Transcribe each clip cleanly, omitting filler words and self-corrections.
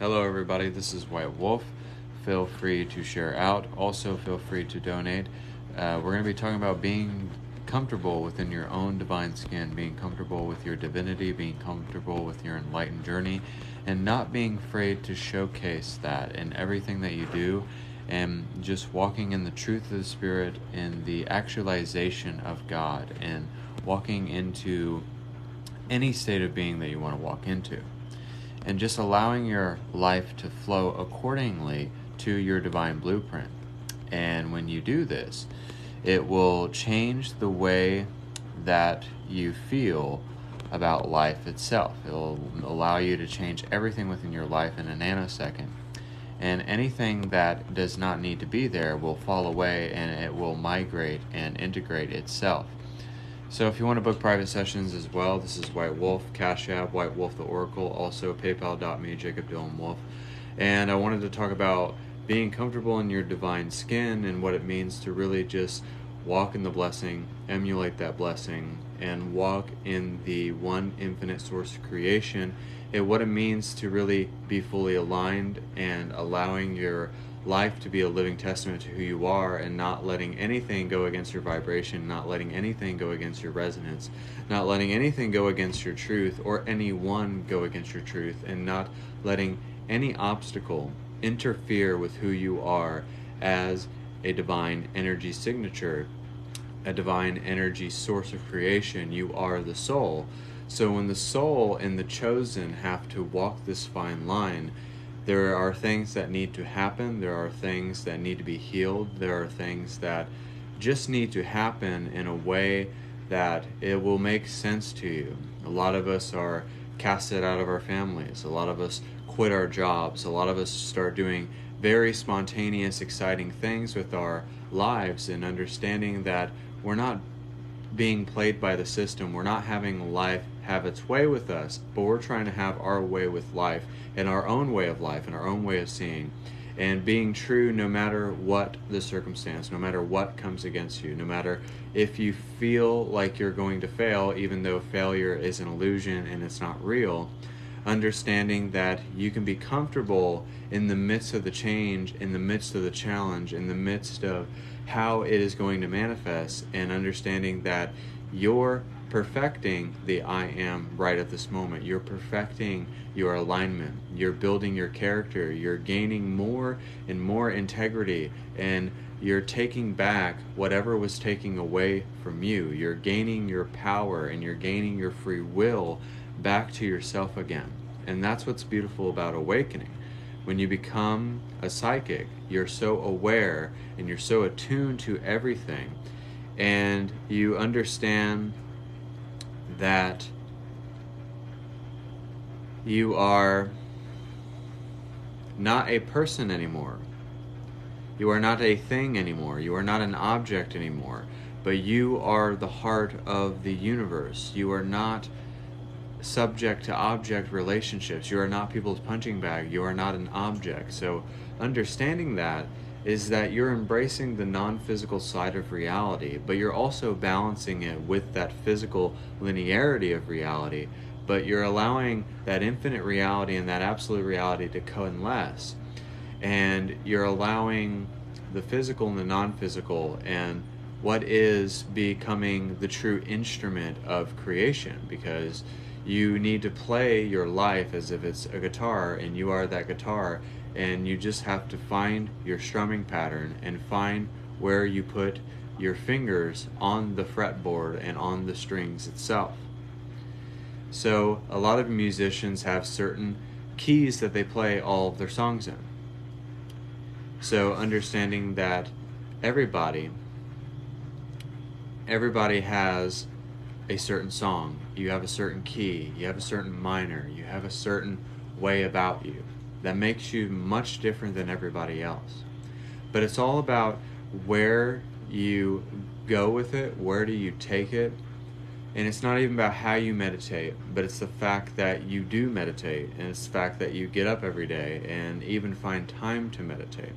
Hello, everybody. This is White Wolf. Feel free to share out. Also, feel free to donate. We're going to be talking about being comfortable within your own divine skin, being comfortable with your divinity, being comfortable with your enlightened journey, and not being afraid to showcase that in everything that you do, and just walking in the truth of the Spirit, in the actualization of God, and walking into any state of being that you want to walk into, and just allowing your life to flow accordingly to your divine blueprint. And when you do this, it will change the way that you feel about life itself. It will allow you to change everything within your life in a nanosecond. And anything that does not need to be there will fall away, and it will migrate and integrate itself. So if you want to book private sessions as well, this is White Wolf, Cash App, White Wolf the Oracle, also paypal.me, Jacob Dylan Wolf. And I wanted to talk about being comfortable in your divine skin and what it means to really just walk in the blessing, emulate that blessing, and walk in the one infinite source of creation, and what it means to really be fully aligned and allowing your life to be a living testament to who you are, and not letting anything go against your vibration, not letting anything go against your resonance, not letting anything go against your truth or anyone go against your truth, and not letting any obstacle interfere with who you are as a divine energy signature, a divine energy source of creation. You are the soul. So when the soul and the chosen have to walk this fine line, there are things that need to happen. There are things that need to be healed. There are things that just need to happen in a way that it will make sense to you. A lot of us are casted out of our families. A lot of us quit our jobs. A lot of us start doing very spontaneous, exciting things with our lives, and understanding that we're not being played by the system. We're not having life have its way with us, but we're trying to have our way with life, and our own way of life, and our own way of seeing, and being true no matter what the circumstance, no matter what comes against you, no matter if you feel like you're going to fail, even though failure is an illusion and it's not real. Understanding that you can be comfortable in the midst of the change, in the midst of the challenge, in the midst of how it is going to manifest, and understanding that you're perfecting the I am right at this moment. You're perfecting your alignment. You're building your character. You're gaining more and more integrity, and you're taking back whatever was taken away from you. You're gaining your power, and you're gaining your free will back to yourself again. And that's what's beautiful about awakening. When you become a psychic, you're so aware and you're so attuned to everything, and you understand that you are not a person anymore. You are not a thing anymore. You are not an object anymore. But you are the heart of the universe. You are not subject to object relationships. You are not people's punching bag. You are not an object. So understanding that is that you're embracing the non-physical side of reality, but you're also balancing it with that physical linearity of reality, but you're allowing that infinite reality and that absolute reality to coalesce, and you're allowing the physical and the non-physical, and what is becoming the true instrument of creation, because you need to play your life as if it's a guitar, and you are that guitar, and you just have to find your strumming pattern and find where you put your fingers on the fretboard and on the strings itself. So a lot of musicians have certain keys that they play all of their songs in. So understanding that everybody has a certain song. You have a certain key, you have a certain minor, you have a certain way about you that makes you much different than everybody else. But it's all about where you go with it, where do you take it, and it's not even about how you meditate, but it's the fact that you do meditate, and it's the fact that you get up every day and even find time to meditate.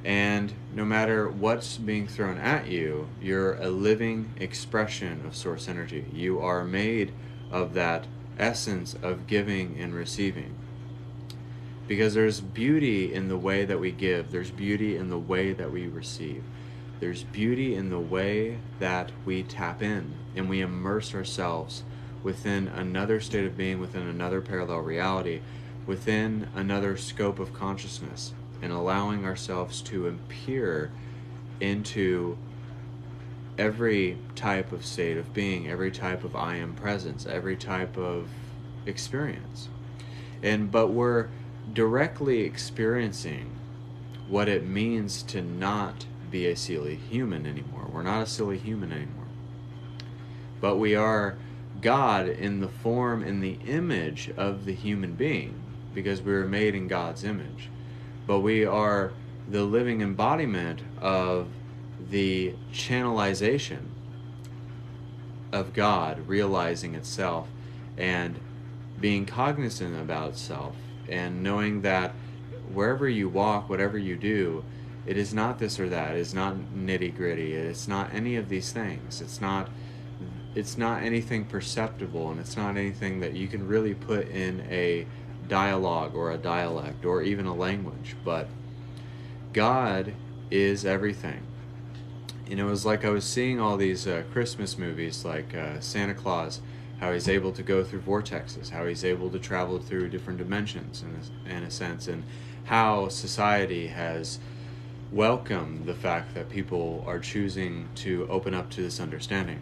And no matter what's being thrown at you, you're a living expression of source energy. You are made of that essence of giving and receiving. because there's beauty in the way that we give. There's beauty in the way that we receive. There's beauty in the way that we tap in and we immerse ourselves within another state of being, within another parallel reality, within another scope of consciousness, and allowing ourselves to appear into every type of state of being, every type of I am presence, every type of experience. But we're directly experiencing what it means to not be a silly human anymore. We're not a silly human anymore. But we are God in the form, in the image of the human being, because we were made in God's image. But we are the living embodiment of the channelization of God realizing itself and being cognizant about itself, and knowing that wherever you walk, whatever you do, it is not this or that. It is not nitty gritty. It's not any of these things. It's not anything perceptible, and it's not anything that you can really put in a dialogue or a dialect or even a language. But God is everything. And it was like I was seeing all these Christmas movies, like Santa Claus, how he's able to go through vortexes, how he's able to travel through different dimensions in a sense, and how society has welcomed the fact that people are choosing to open up to this understanding,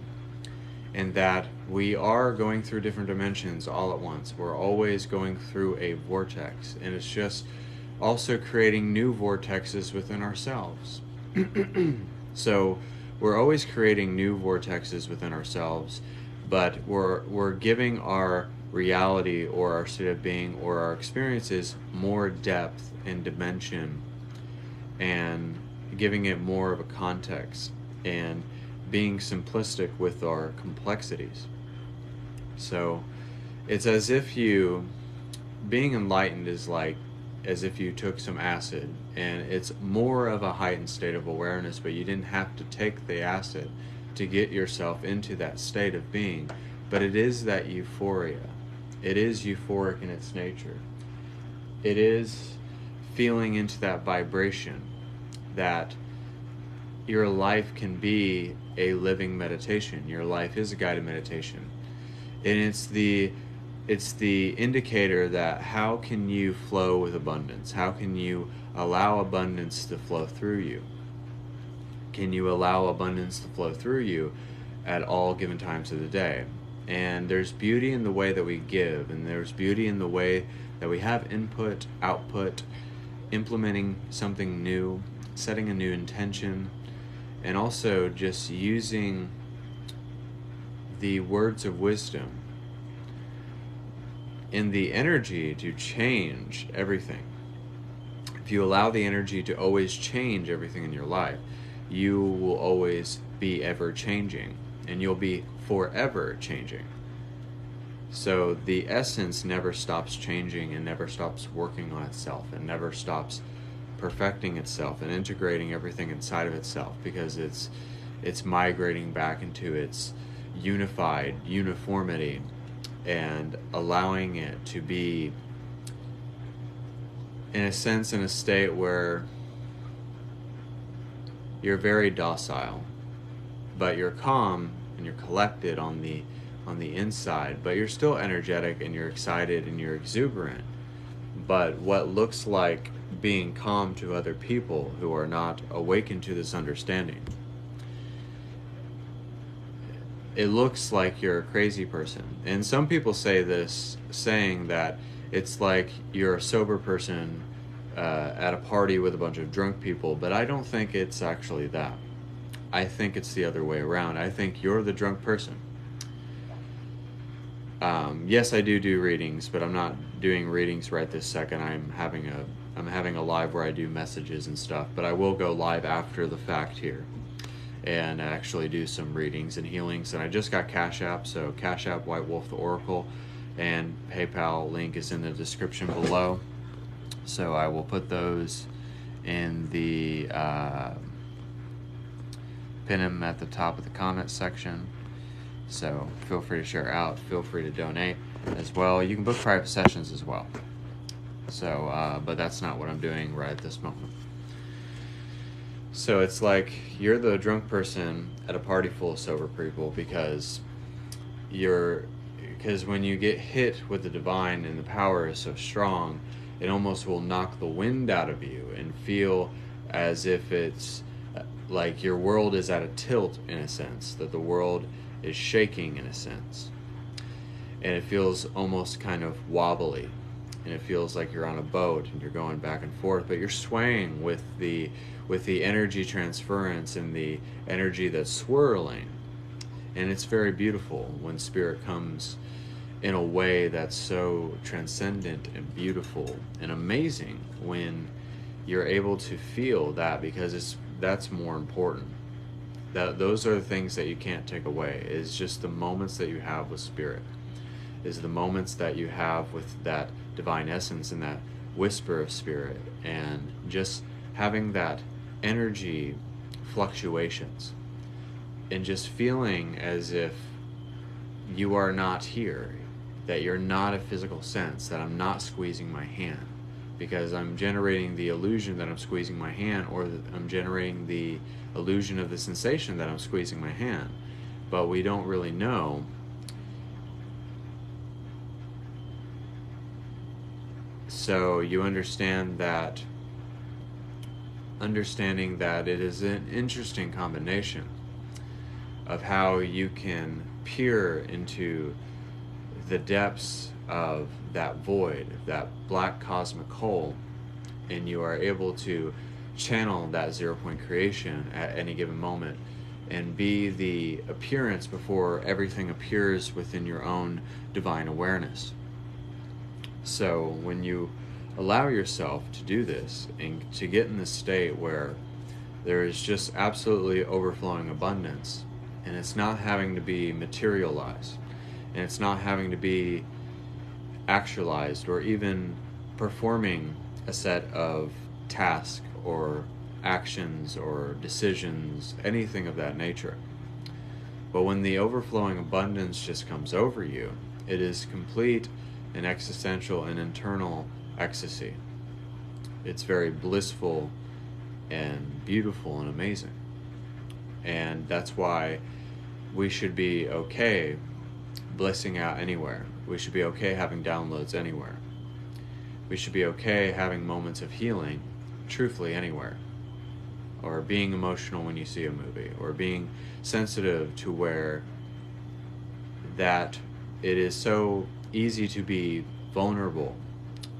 and that we are going through different dimensions all at once. We're always going through a vortex, and it's just also creating new vortexes within ourselves. So we're always creating new vortexes within ourselves, but we're giving our reality or our state of being or our experiences more depth and dimension, and giving it more of a context, and being simplistic with our complexities. So it's as if being enlightened is like as if you took some acid, and it's more of a heightened state of awareness, but you didn't have to take the acid to get yourself into that state of being. But it is that euphoria. It is euphoric in its nature. It is feeling into that vibration that your life can be a living meditation. Your life is a guided meditation. And it's the indicator that how can you flow with abundance? How can you allow abundance to flow through you? Can you allow abundance to flow through you at all given times of the day? And there's beauty in the way that we give, and there's beauty in the way that we have input, output, implementing something new, setting a new intention, and also just using the words of wisdom in the energy to change everything. If you allow the energy to always change everything in your life, you will always be ever changing, and you'll be forever changing. So the essence never stops changing and never stops working on itself and never stops perfecting itself and integrating everything inside of itself, because it's migrating back into its unified uniformity and allowing it to be, in a sense, in a state where you're very docile, but you're calm and you're collected on the inside, but you're still energetic and you're excited and you're exuberant. But what looks like being calm to other people who are not awakened to this understanding, it looks like you're a crazy person. And some people say this, saying that it's like you're a sober person at a party with a bunch of drunk people, but I don't think it's actually that. I think it's the other way around. I think you're the drunk person. Yes, I do readings, but I'm not doing readings right this second. I'm having a live where I do messages and stuff, but I will go live after the fact here and actually do some readings and healings. And I just got Cash App, so Cash App, White Wolf the Oracle, and PayPal link is in the description below. So I will put those in the pin them at the top of the comment section. So feel free to share out, feel free to donate as well. You can book private sessions as well. So, but that's not what I'm doing right at this moment. So it's like you're the drunk person at a party full of sober people you're because when you get hit with the divine and the power is so strong, it almost will knock the wind out of you and feel as if it's like your world is at a tilt, in a sense, that the world is shaking in a sense, and it feels almost kind of wobbly, and it feels like you're on a boat and you're going back and forth, but you're swaying with the energy transference and the energy that's swirling. And it's very beautiful when spirit comes in a way that's so transcendent and beautiful and amazing, when you're able to feel that, because that's more important. That those are the things that you can't take away. Is just the moments that you have with spirit, is the moments that you have with that divine essence and that whisper of spirit, and just having that energy fluctuations, and just feeling as if you are not here, that you're not a physical sense, that I'm not squeezing my hand, because I'm generating the illusion that I'm squeezing my hand, or that I'm generating the illusion of the sensation that I'm squeezing my hand, but we don't really know. So you understanding that it is an interesting combination of how you can peer into the depths of that void, that black cosmic hole, and you are able to channel that 0 point creation at any given moment and be the appearance before everything appears within your own divine awareness. So when you allow yourself to do this and to get in this state where there is just absolutely overflowing abundance, and it's not having to be materialized, and it's not having to be actualized or even performing a set of tasks or actions or decisions, anything of that nature. But when the overflowing abundance just comes over you, it is complete and existential and internal ecstasy. It's very blissful and beautiful and amazing. And that's why we should be okay blissing out anywhere. We should be okay having downloads anywhere. We should be okay having moments of healing, truthfully, anywhere. Or being emotional when you see a movie, or being sensitive to where that it is so easy to be vulnerable,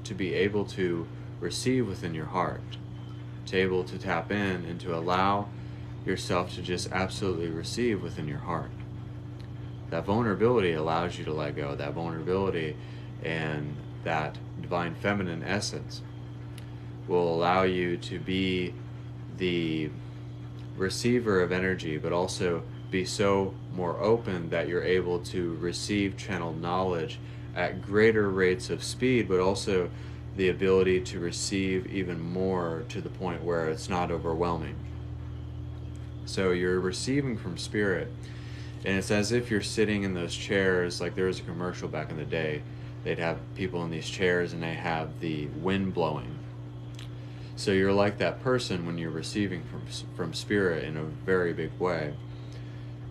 to be able to receive within your heart, to able to tap in and to allow yourself to just absolutely receive within your heart. That vulnerability allows you to let go. That vulnerability and that divine feminine essence will allow you to be the receiver of energy, but also be so more open that you're able to receive channeled knowledge at greater rates of speed, but also the ability to receive even more to the point where it's not overwhelming. So you're receiving from spirit, and it's as if you're sitting in those chairs. Like there was a commercial back in the day, they'd have people in these chairs and they have the wind blowing. So you're like that person when you're receiving from spirit in a very big way,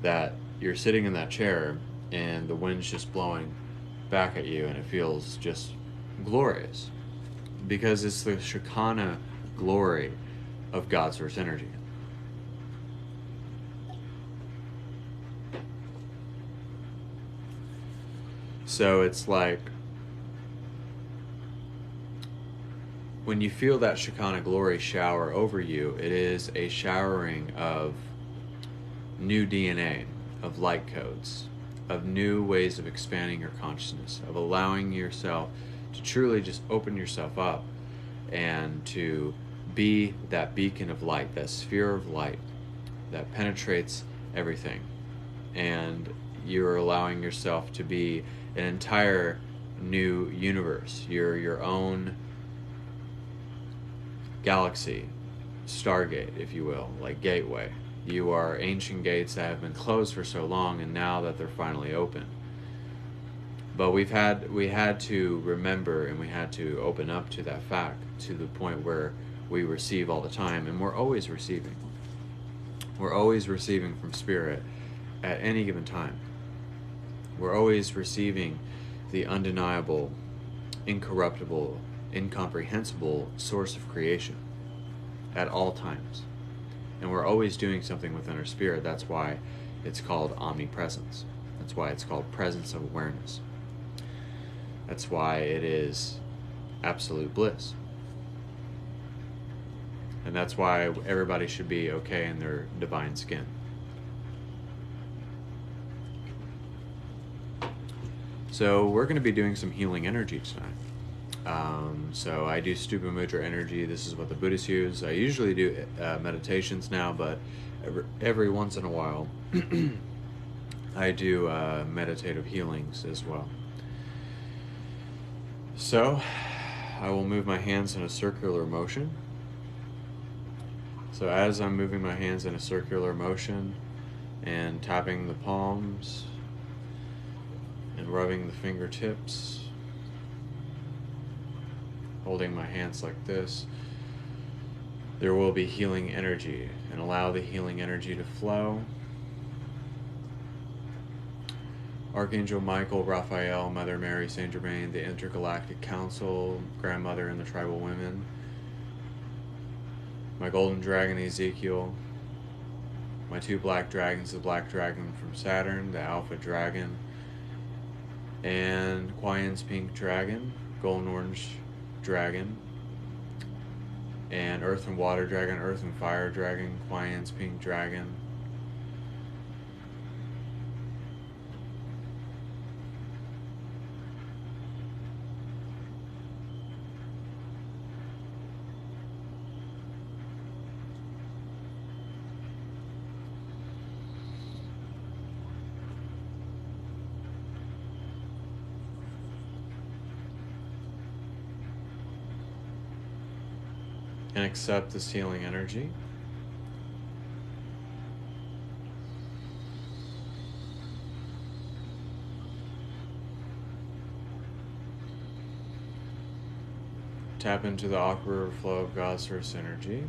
that you're sitting in that chair and the wind's just blowing back at you, and it feels just glorious, because it's the Shekinah glory of God's source energy. So it's like when you feel that Shekinah glory shower over you, it is a showering of new DNA, of light codes, of new ways of expanding your consciousness, of allowing yourself to truly just open yourself up and to be that beacon of light, that sphere of light that penetrates everything. And you're allowing yourself to be an entire new universe. You're your own galaxy, stargate, if you will, like gateway. You are ancient gates that have been closed for so long, and now that they're finally open, But we had to remember, and we had to open up to that fact, to the point where we receive all the time, and we're always receiving. We're always receiving from Spirit at any given time. We're always receiving the undeniable, incorruptible, incomprehensible source of creation at all times. And we're always doing something within our spirit. That's why it's called omnipresence. That's why it's called presence of awareness. That's why it is absolute bliss. And that's why everybody should be okay in their divine skin. So we're going to be doing some healing energy tonight. So I do Stupa Mudra energy. This is what the Buddhists use. I usually do meditations now, but every once in a while I do meditative healings as well. So I will move my hands in a circular motion. So as I'm moving my hands in a circular motion and tapping the palms and rubbing the fingertips, holding my hands like this, there will be healing energy, and allow the healing energy to flow. Archangel Michael, Raphael, Mother Mary, Saint Germain, the Intergalactic Council, Grandmother and the Tribal Women, my golden dragon Ezekiel, my two black dragons, the black dragon from Saturn, the alpha dragon, and Kuan-Yin's pink dragon, golden orange dragon, and earth and water dragon, earth and fire dragon, Kuan-Yin's pink dragon, and accept this healing energy. Tap into the aqua flow of God's source energy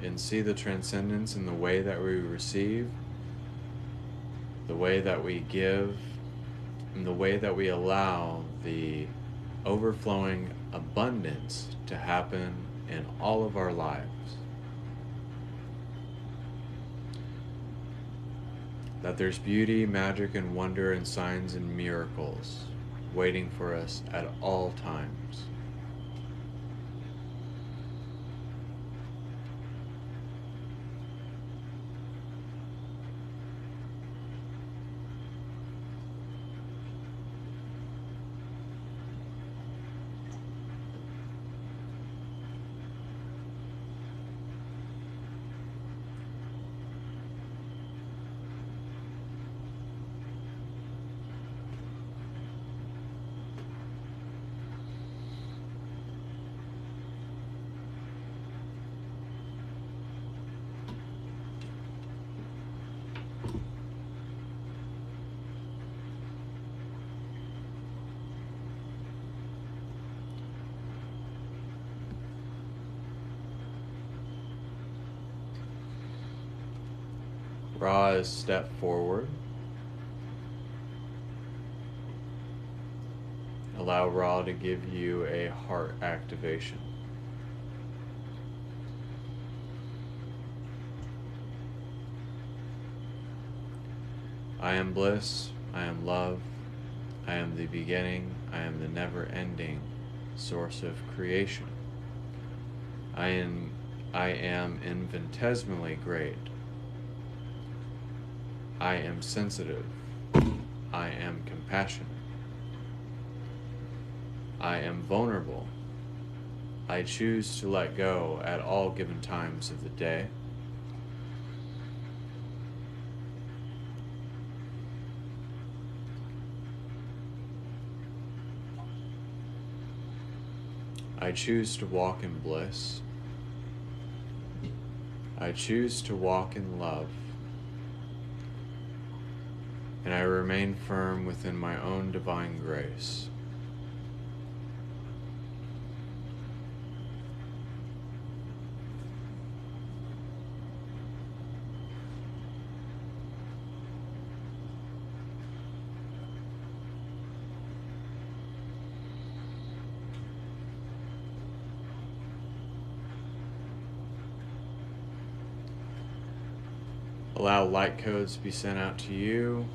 and see the transcendence in the way that we receive, the way that we give, and the way that we allow the overflowing abundance to happen in all of our lives. That there's beauty, magic, and wonder, and signs and miracles waiting for us at all times. Ra is step forward. Allow Ra to give you a heart activation. I am bliss, I am love, I am the beginning, I am the never-ending source of creation. I am infinitesimally great. I am sensitive. I am compassionate. I am vulnerable. I choose to let go at all given times of the day. I choose to walk in bliss. I choose to walk in love. and I remain firm within my own divine grace. Allow light codes to be sent out to you,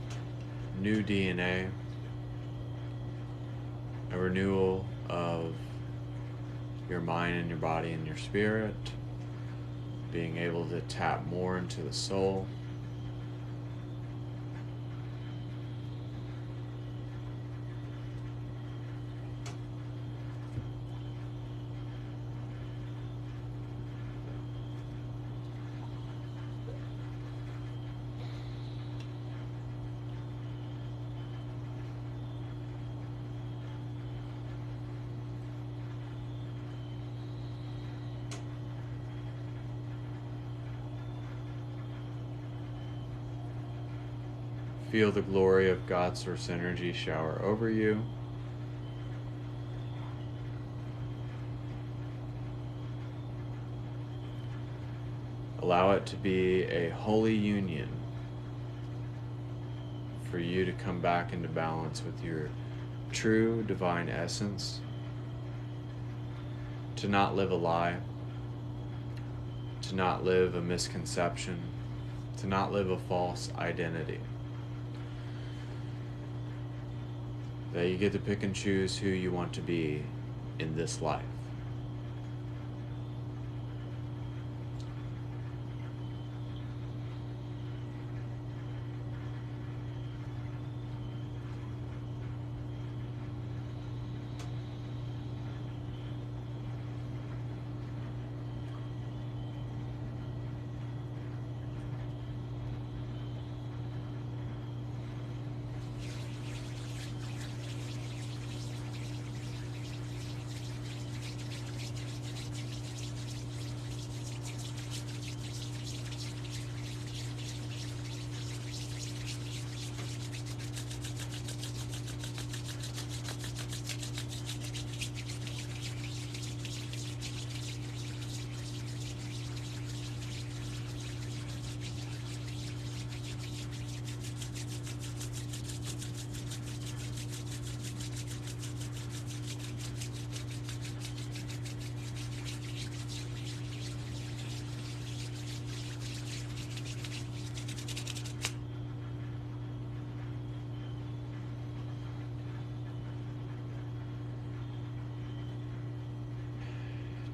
new DNA, a renewal of your mind and your body and your spirit, being able to tap more into the soul. Feel the glory of God's source energy shower over you. Allow it to be a holy union for you to come back into balance with your true divine essence, to not live a lie, to not live a misconception, to not live a false identity. That you get to pick and choose who you want to be in this life.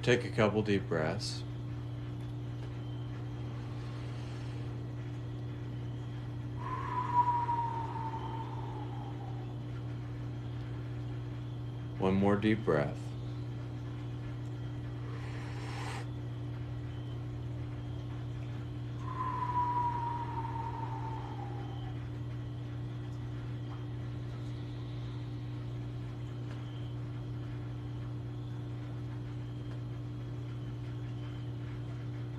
Take a couple deep breaths. One more deep breath.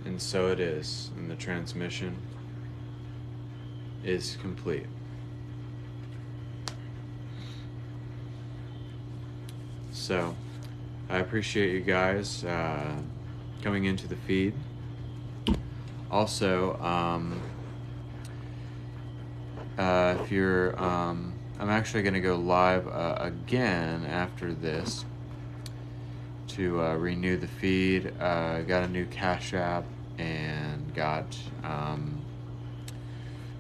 And so it is, and the transmission is complete. So, I appreciate you guys coming into the feed. Also, if you're, I'm actually going to go live again after this to renew the feed. Got a new Cash App and got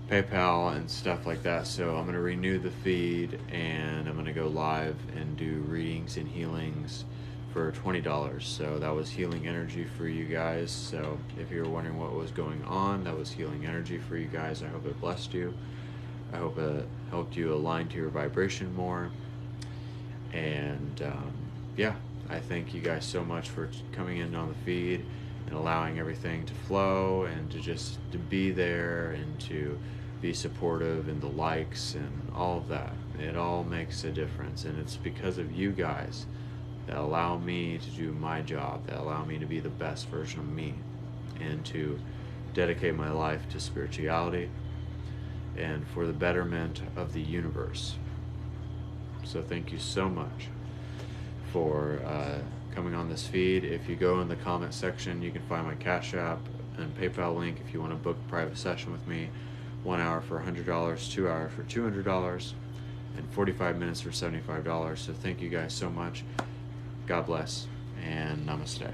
PayPal and stuff like that. So I'm going to renew the feed and I'm going to go live and do readings and healings for $20. So that was healing energy for you guys. So if you were wondering what was going on, that was healing energy for you guys. I hope it blessed you. I hope it helped you align to your vibration more. And yeah, I thank you guys so much for coming in on the feed and allowing everything to flow and to just to be there and to be supportive and the likes and all of that. It all makes a difference, and it's because of you guys that allow me to do my job, that allow me to be the best version of me and to dedicate my life to spirituality and for the betterment of the universe. So thank you so much for coming on this feed. If you go in the comment section, you can find my Cash App and PayPal link if you want to book a private session with me. 1 hour for $100, 2 hours for $200, and 45 minutes for $75. So thank you guys so much. God bless, and namaste.